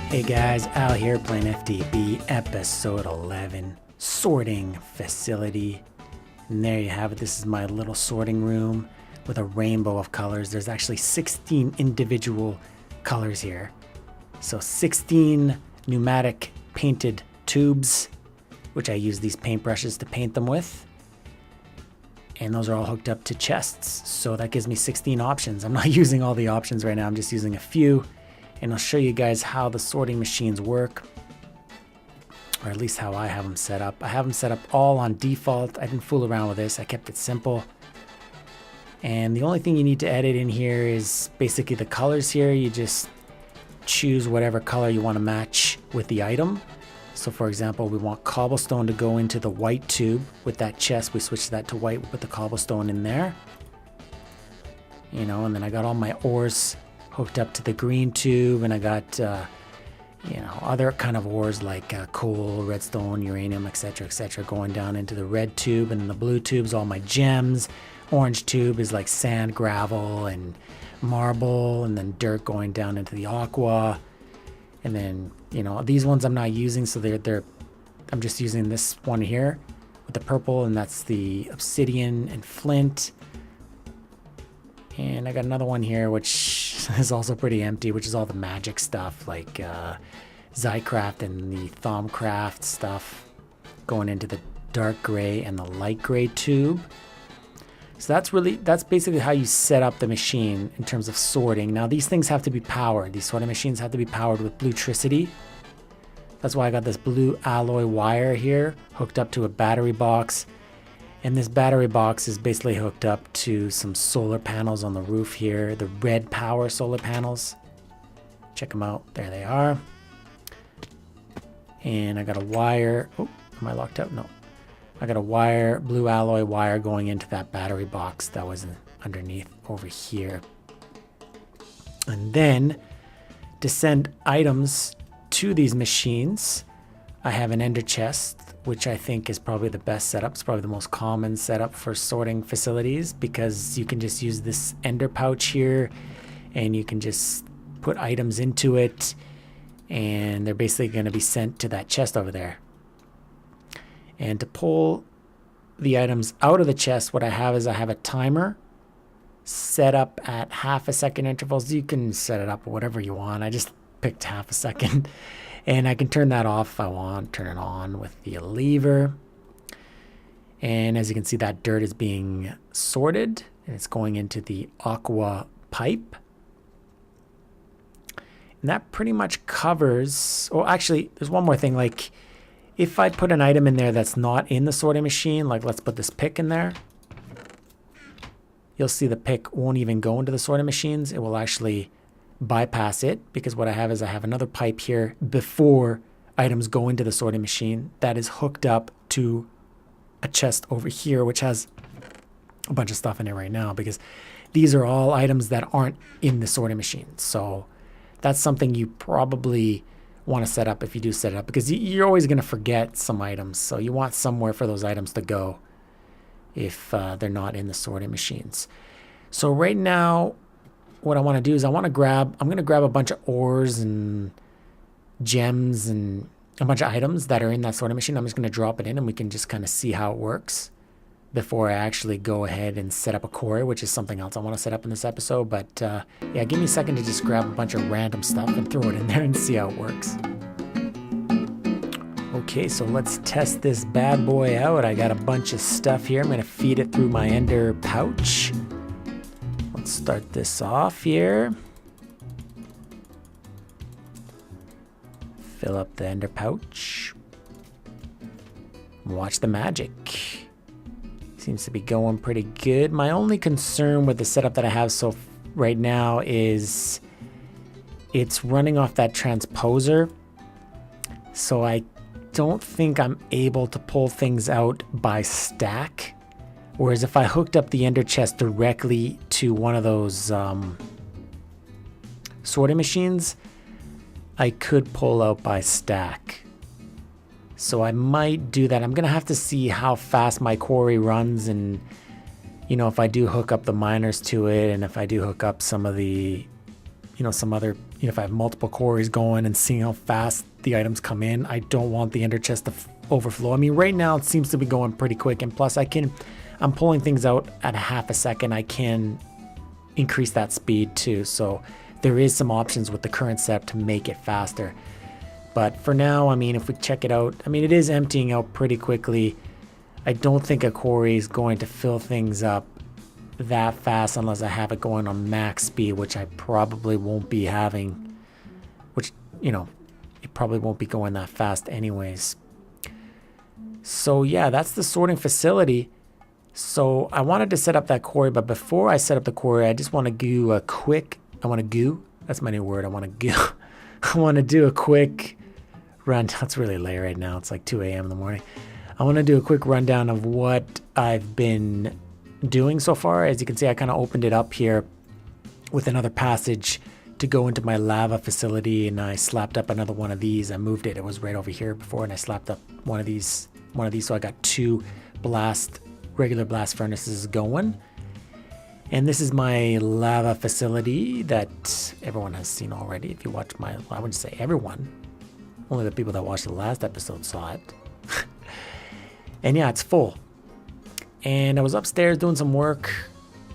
Hey guys, out here playing FTB episode 11, sorting facility. And there you have it. This is my little sorting room with a rainbow of colors. There's actually 16 individual colors here. So 16 pneumatic painted tubes, which I use these paintbrushes to paint them with. And those are all hooked up to chests. So that gives me 16 options. I'm not using all the options right now. I'm just using a few. And I'll show you guys how the sorting machines work, or at least how I have them set up. I have them set up all on default. I didn't fool around with this. I kept it simple. And the only thing you need to edit in here is basically the colors here. You just choose whatever color you want to match with the item. So for example, we want cobblestone to go into the white tube. With that chest, we switch that to white, we put the cobblestone in there. You know, and then I got all my ores hooked up to the green tube, and I got other kind of ores like coal, redstone, uranium, etc., going down into the red tube, and then the blue tube's all my gems. Orange tube is like sand, gravel, and marble, and then dirt going down into the aqua. And then these ones I'm not using, so I'm just using this one here with the purple, and that's the obsidian and flint. And I got another one here which is also pretty empty, which is all the magic stuff like Zycraft and the Thaumcraft stuff going into the dark gray and the light gray tube. So that's basically how you set up the machine in terms of sorting. Now these things have to be powered. These sorting machines have to be powered with bluetricity. That's why I got this blue alloy wire here hooked up to a battery box. And this battery box is basically hooked up to some solar panels on the roof here, the Redpower solar panels. Check them out. There they are. And I got a wire. Oh, am I locked out? No. I got a wire, blue alloy wire going into that battery box that was underneath over here. And then to send items to these machines, I have an ender chest, which I think is probably the best setup. It's probably the most common setup for sorting facilities, because you can just use this ender pouch here and you can just put items into it, and they're basically going to be sent to that chest over there. And to pull the items out of the chest, what I have is I have a timer set up at ½ second intervals. You can set it up whatever you want. I just picked ½ second. And I can turn that off if I want, turn it on with the lever. And as you can see, that dirt is being sorted, and it's going into the aqua pipe. And that pretty much covers, oh, actually, there's one more thing. Like, if I put an item in there that's not in the sorting machine, like let's put this pick in there, you'll see the pick won't even go into the sorting machines. It will actually bypass it, because what I have is I have another pipe here before items go into the sorting machine that is hooked up to a chest over here, which has a bunch of stuff in it right now, because these are all items that aren't in the sorting machine. So that's something you probably want to set up if you do set it up, because you're always going to forget some items. So you want somewhere for those items to go if they're not in the sorting machines. So right now, what I want to do is I'm going to grab a bunch of ores and gems and a bunch of items that are in that sorting machine. I'm just going to drop it in, and we can just kind of see how it works before I actually go ahead and set up a quarry, which is something else I want to set up in this episode. But yeah, give me a second to just grab a bunch of random stuff and throw it in there and see how it works. Okay, so let's test this bad boy out. I got a bunch of stuff here. I'm going to feed it through my ender pouch. Let's start this off here. Fill up the ender pouch. Watch the magic. Seems to be going pretty good. My only concern with the setup that I have right now is it's running off that transposer. So I don't think I'm able to pull things out by stack. Whereas if I hooked up the ender chest directly to one of those sorting machines, I could pull out by stack. So I might do that. I'm going to have to see how fast my quarry runs, and if I do hook up the miners to it, and if I do hook up some of the some other, if I have multiple quarries going and seeing how fast the items come in. I don't want the ender chest to overflow. I mean, right now it seems to be going pretty quick, and plus I'm pulling things out at a half a second. I can increase that speed too, so there is some options with the current setup to make it faster. But for now, I mean, if we check it out, I mean, it is emptying out pretty quickly. I don't think a quarry is going to fill things up that fast unless I have it going on max speed, which I probably won't be having, which, it probably won't be going that fast anyways. So yeah, that's the sorting facility. So I wanted to set up that quarry, but before I set up the quarry, I just want to do a quick, that's my new word, I want to do a quick run. It's really late right now. It's like 2 a.m. in the morning. I want to do a quick rundown of what I've been doing so far. As you can see, I kind of opened it up here with another passage to go into my lava facility, and I slapped up another one of these. I moved it. It was right over here before, and I slapped up one of these. So I got 2 regular blast furnaces going. And this is my lava facility that everyone has seen already. If you watch I wouldn't say everyone. Only the people that watched the last episode saw it. And yeah, it's full. And I was upstairs doing some work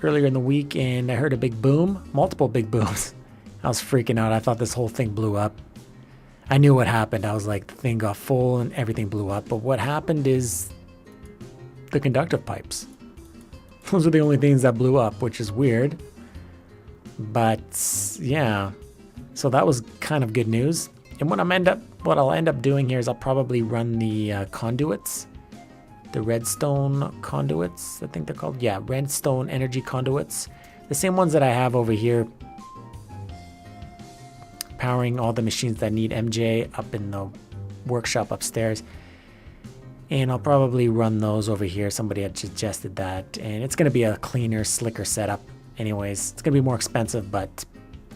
earlier in the week, and I heard a big boom, multiple big booms. I was freaking out. I thought this whole thing blew up. I knew what happened. I was like, the thing got full and everything blew up. But what happened is the conductive pipes. Those are the only things that blew up, which is weird. But yeah, so that was kind of good news. And what I'll end up doing here is I'll probably run the conduits. The redstone conduits, I think they're called. Yeah, redstone energy conduits. The same ones that I have over here, powering all the machines that need MJ up in the workshop upstairs. And I'll probably run those over here. Somebody had suggested that. And it's going to be a cleaner, slicker setup. Anyways, it's going to be more expensive, but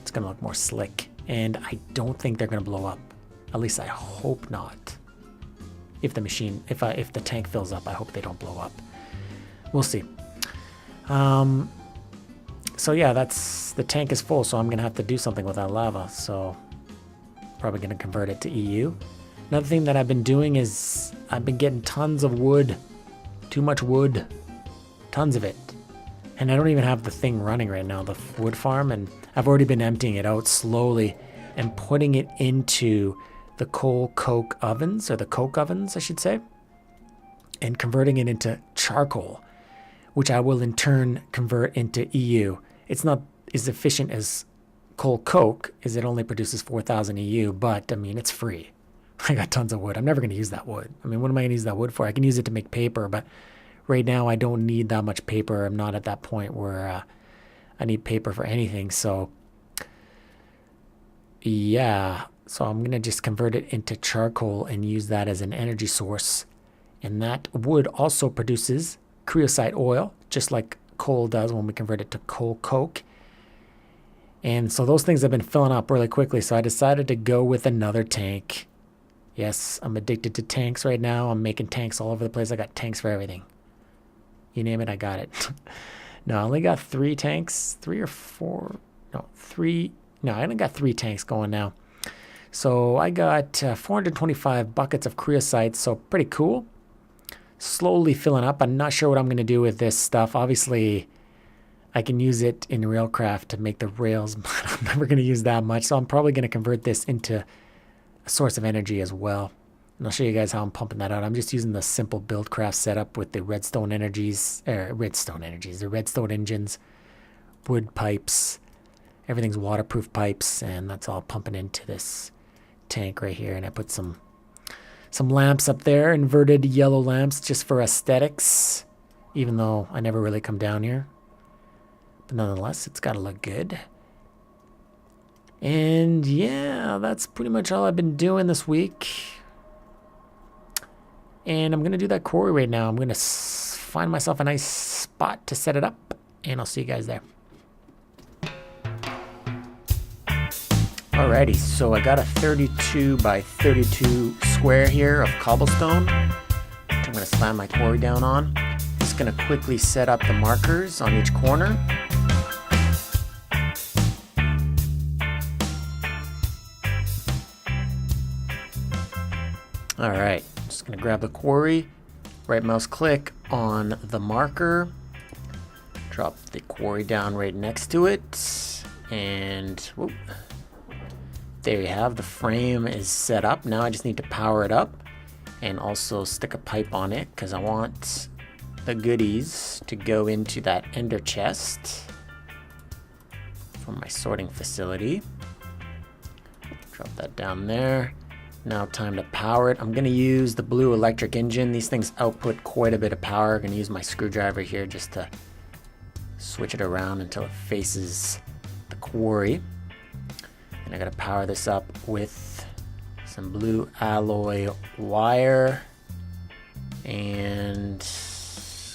it's going to look more slick. And I don't think they're going to blow up. At least I hope not. If the tank fills up, I hope they don't blow up. We'll see. So yeah, the tank is full, so I'm gonna have to do something with that lava. So probably gonna convert it to EU. Another thing that I've been doing is I've been getting tons of wood, too much wood, tons of it, and I don't even have the thing running right now, the wood farm, and I've already been emptying it out slowly and putting it into the coke ovens, or the coke ovens, I should say, and converting it into charcoal, which I will in turn convert into EU. It's not as efficient as coke, as it only produces 4,000 EU, but I mean, it's free. I got tons of wood. I'm never going to use that wood. I mean, what am I going to use that wood for? I can use it to make paper, but right now I don't need that much paper. I'm not at that point where I need paper for anything. So yeah. So I'm going to just convert it into charcoal and use that as an energy source. And that wood also produces creosote oil, just like coal does when we convert it to coke. And so those things have been filling up really quickly. So I decided to go with another tank. Yes, I'm addicted to tanks right now. I'm making tanks all over the place. I got tanks for everything. You name it, I got it. No, I only got 3 tanks. 3 or 4. No, 3. No, I only got 3 tanks going now. So I got 425 buckets of creosote, so pretty cool. Slowly filling up. I'm not sure what I'm going to do with this stuff. Obviously, I can use it in Railcraft to make the rails, but I'm never going to use that much. So I'm probably going to convert this into a source of energy as well. And I'll show you guys how I'm pumping that out. I'm just using the simple Buildcraft setup with the redstone engines, wood pipes. Everything's waterproof pipes, and that's all pumping into this tank right here. And I put some lamps up there, inverted yellow lamps, just for aesthetics, even though I never really come down here. But nonetheless, it's got to look good. And yeah, that's pretty much all I've been doing this week. And I'm going to do that quarry right now. I'm going to find myself a nice spot to set it up, and I'll see you guys there. Alrighty, so I got a 32 by 32 square here of cobblestone, which I'm going to slam my quarry down on. Just going to quickly set up the markers on each corner. All right, just gonna grab the quarry, right mouse click on the marker, drop the quarry down right next to it, and whoop, there you have, the frame is set up. Now I just need to power it up and also stick a pipe on it because I want the goodies to go into that ender chest from my sorting facility. Drop that down there. Now time to power it. I'm gonna use the blue electric engine. These things output quite a bit of power. I'm gonna use my screwdriver here just to switch it around until it faces the quarry. And I gotta power this up with some blue alloy wire, and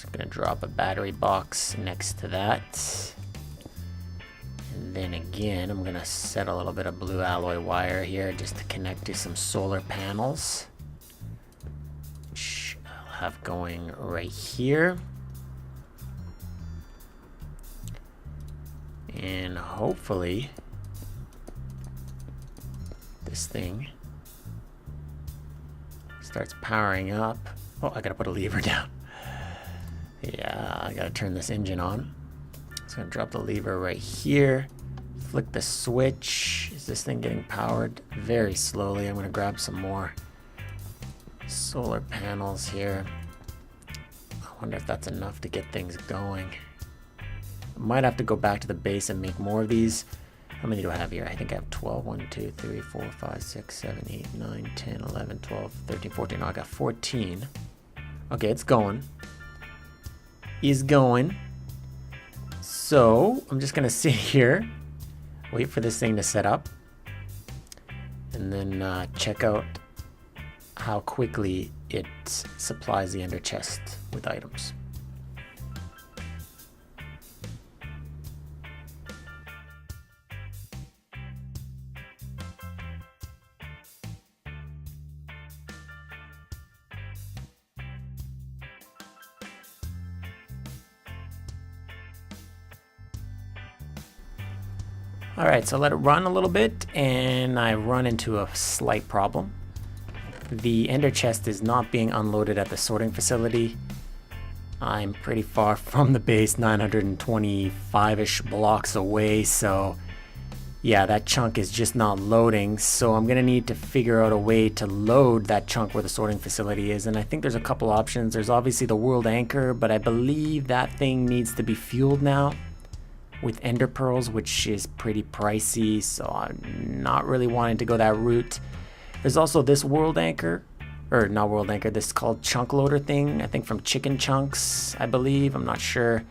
I'm gonna drop a battery box next to that. And then again, I'm gonna set a little bit of blue alloy wire here just to connect to some solar panels, which I'll have going right here. And hopefully this thing starts powering up. Oh, I gotta put a lever down. Yeah, I gotta turn this engine on. So I'm gonna drop the lever right here, flick the switch. Is this thing getting powered? Very slowly. I'm gonna grab some more solar panels here. I wonder if that's enough to get things going. I might have to go back to the base and make more of these. How many do I have here? I think I have 12. 1, 2, 3, 4, 5, 6, 7, 8, 9, 10, 11, 12, 13, 14. No, I got 14. Okay, it's going. Is going. So I'm just gonna sit here, wait for this thing to set up, and then check out how quickly it supplies the ender chest with items. All right, so let it run a little bit, and I run into a slight problem. The ender chest is not being unloaded at the sorting facility. I'm pretty far from the base, 925-ish blocks away, so yeah, that chunk is just not loading. So I'm gonna need to figure out a way to load that chunk where the sorting facility is, and I think there's a couple options. There's obviously the world anchor, but I believe that thing needs to be fueled now with ender pearls, which is pretty pricey, so I'm not really wanting to go that route. There's also this world anchor, or not world anchor, this is called chunk loader thing, I think from Chicken Chunks, I believe, I'm not sure.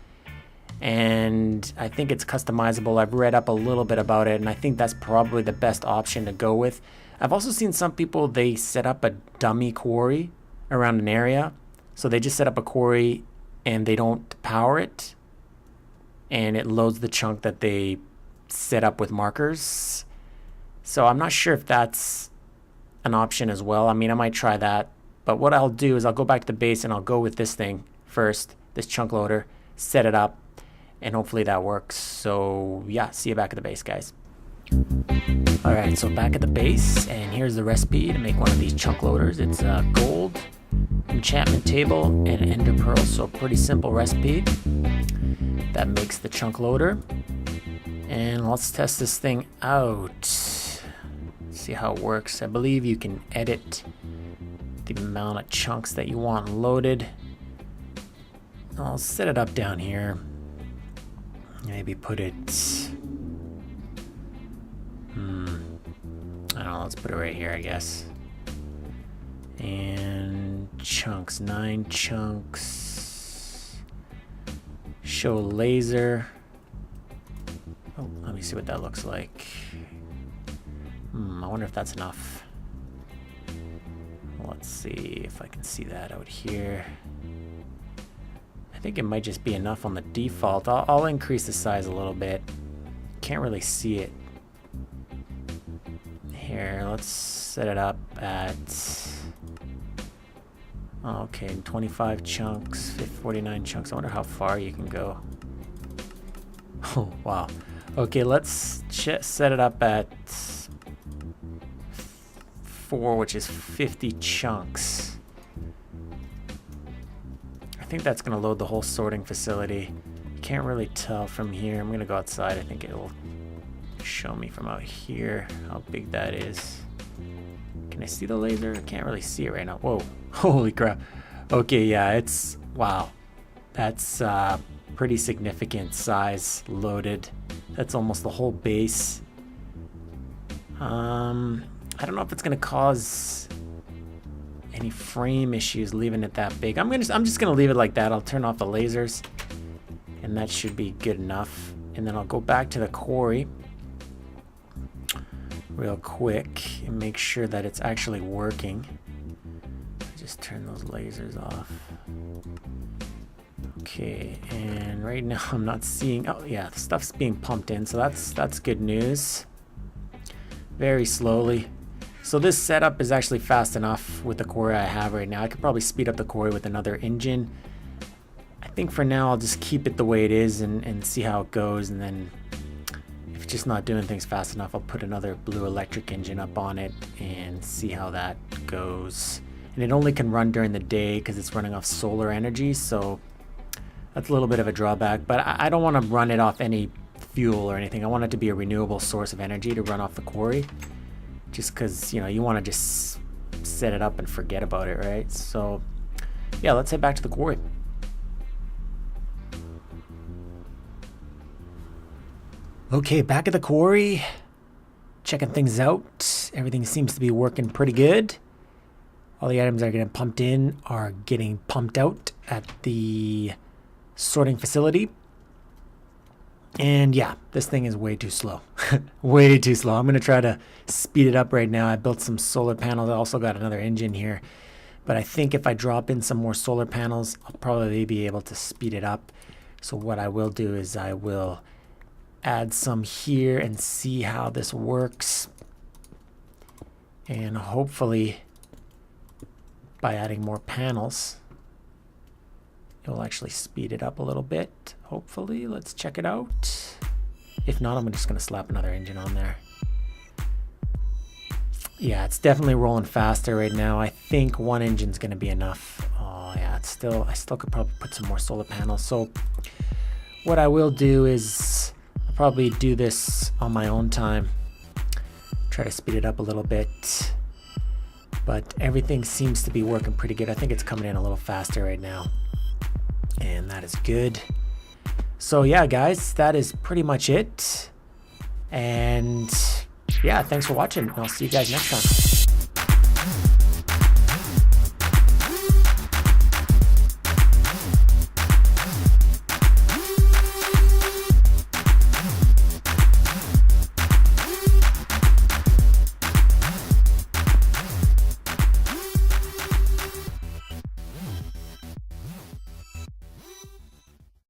And I think it's customizable. I've read up a little bit about it, and I think that's probably the best option to go with. I've also seen some people, they set up a dummy quarry around an area. So they just set up a quarry and they don't power it, and it loads the chunk that they set up with markers. So I'm not sure if that's an option as well. I mean, I might try that, but what I'll do is I'll go back to the base and I'll go with this thing first, this chunk loader, set it up, and hopefully that works. So yeah, see you back at the base, guys. All right, so back at the base, and here's the recipe to make one of these chunk loaders. It's a gold enchantment table and ender pearl, so pretty simple recipe that makes the chunk loader. And let's test this thing out, see how it works. I believe you can edit the amount of chunks that you want loaded. I'll set it up down here, maybe put it, I don't know, let's put it right here, I guess. And chunks, 9 chunks. Show laser. Oh, let me see what that looks like. I wonder if that's enough. Let's see if I can see that out here. I think it might just be enough on the default. I'll increase the size a little bit. Can't really see it. Here, let's set it up at, okay, 25 chunks, 49 chunks. I wonder how far you can go. Oh, wow. Okay, let's set it up at 4, which is 50 chunks. I think that's going to load the whole sorting facility. You can't really tell from here. I'm going to go outside. I think it'll show me from out here how big that is. Can I see the laser? I can't really see it right now. Whoa. Holy crap. Okay, yeah, it's... Wow. That's pretty significant size loaded. That's almost the whole base. I don't know if it's going to cause any frame issues leaving it that big. I'm just going to leave it like that. I'll turn off the lasers, and that should be good enough. And then I'll go back to the quarry real quick and make sure that it's actually working. Just turn those lasers off. Okay, and right now I'm not seeing... Oh yeah, the stuff's being pumped in, so that's good news. Very slowly. So this setup is actually fast enough with the quarry I have right now. I could probably speed up the quarry with another engine. I think for now I'll just keep it the way it is and see how it goes, and then if it's just not doing things fast enough, I'll put another blue electric engine up on it and see how that goes. And it only can run during the day because it's running off solar energy, so that's a little bit of a drawback, but I don't want to run it off any fuel or anything. I want it to be a renewable source of energy to run off the quarry, just because, you know, you want to just set it up and forget about it, right? So yeah, let's head back to the quarry. Okay, back at the quarry, checking things out. Everything seems to be working pretty good. All the items that are getting pumped in are getting pumped out at the sorting facility. And yeah, this thing is way too slow. Way too slow. I'm going to try to speed it up right now. I built some solar panels. I also got another engine here. But I think if I drop in some more solar panels, I'll probably be able to speed it up. So what I will do is I will add some here and see how this works. And hopefully by adding more panels, it will actually speed it up a little bit. Hopefully, let's check it out. If not, I'm just going to slap another engine on there. Yeah, it's definitely rolling faster right now. I think one engine's going to be enough. Oh yeah, I still could probably put some more solar panels. So what I will do is I'll probably do this on my own time. Try to speed it up a little bit. But everything seems to be working pretty good. I think it's coming in a little faster right now. And that is good. So yeah, guys, that is pretty much it. And yeah, thanks for watching. I'll see you guys next time.